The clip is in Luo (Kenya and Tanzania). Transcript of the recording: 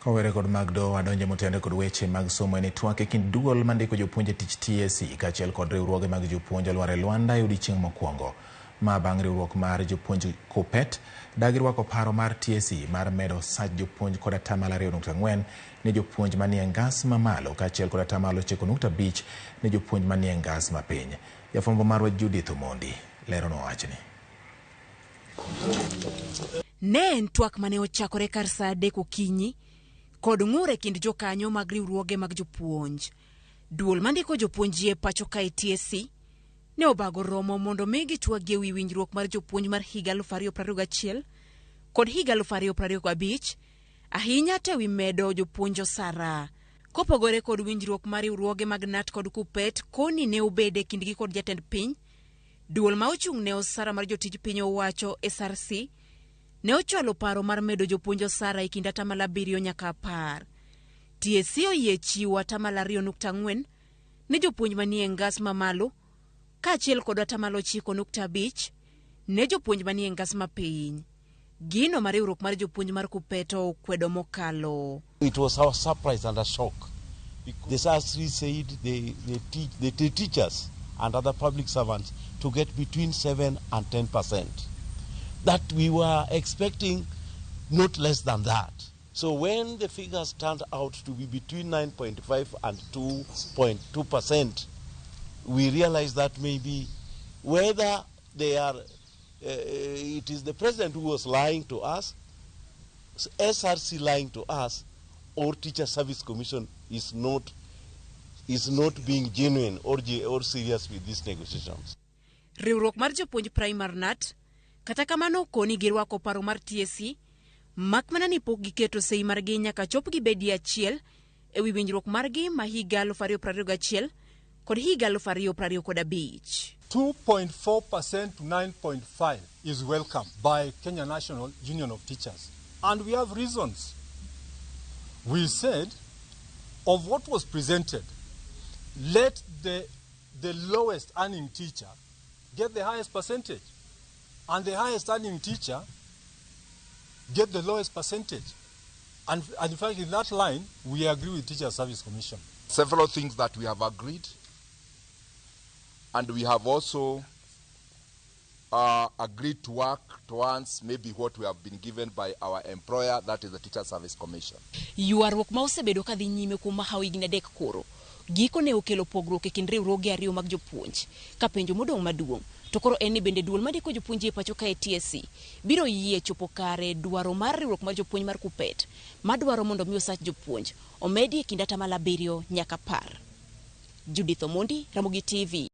Owere kod Magdo wadonje motende kod weche mag somo ni twak e kind duol mandiko jopuonje tich TSC kaachiel kod riwruoge mag jopuonj olwar e Luanda e odiechieng' mokwongo. Ma bang' riwruok mar jopuonj Kupet dagi rwako paro mar TSC mar medo sach jopuonj kod 2.4% ne jopuonj manie ngas mamalo kaachiel kod 9.5% ne jopuonj manie ngas mapiny. Jafwambo marwa Judith Omondi lero nowachni. Ne en twak mane ochakore kar saa 3 okinyi kod ng'ure kind jokanyo mag riwruoge mag jopuonj. Duol mandiko jopuonji e pacho kae TSC ne obago romo mondo migi twagi e wi winjruok mar jopuonj mar higa 2021 kod higa 2025 ahinya te wi medo jopuonj osara. Kopogore kod winjruok mar riwruoge mag NAT kod Kupet koni ne obede kindgi kod jatend piny, duol ma ochung' ne osara mar jotij piny owacho SRC ne ochwalo paro mar medo jopuonj osara e kind 7 nyaka 10. TSC oyie chiwo 2.4% ne jopuonj manie ngas mamalo kaachiel kod 9.5% ne jopuonj manie ngas mapiny. Gino mar riwruok mar jopuonj mar Kupet okwedo mokalo. It was our surprise and a shock. The SRC said they teach us and other public servants to get between 7 and 10%. That we were expecting not less than that. So when the figures turned out to be between 9.5 and 2.2%, we realized that maybe whether they are, it is the president who was lying to us, SRC lying to us, or Teacher Service Commission is not being genuine or serious with these negotiations. Riwruok mar jopuonj primary NAT kata kamano koni girwako paro mar TSC mak mana ni pok giketo sei margi nyaka chop gibedi achiel e wi winjruok margi ma higa 2021 kod higa 2025. 2.4% to 9.5% is welcome by Kenya National Union of Teachers. And we have reasons. We said, of what was presented, let the lowest earning teacher get the highest percentage. And the highest earning teacher get the lowest percentage. And in fact, in that line, we agree with Teacher Service Commission. Several things that we have agreed, and we have also agreed to work towards maybe what we have been given by our employer, that is the Teacher Service Commission. Yuarruok ma osebedo ka dhi nyime kuom hawi higni 3 koro. Giko ne okelo pogruok e kind riwruoge ariyo mag jopuonj. Ka penjo modong' maduong' to koro en ni bende duol mandiko jopuonj e pacho kae TSC biro yie chopo kare dwaro mar riwruok mar jopuonj mar Kupet madwaro mondo mi osach jopuonj omedi e kind 7 nyaka 10. Judith Omondi, Ramogi TV.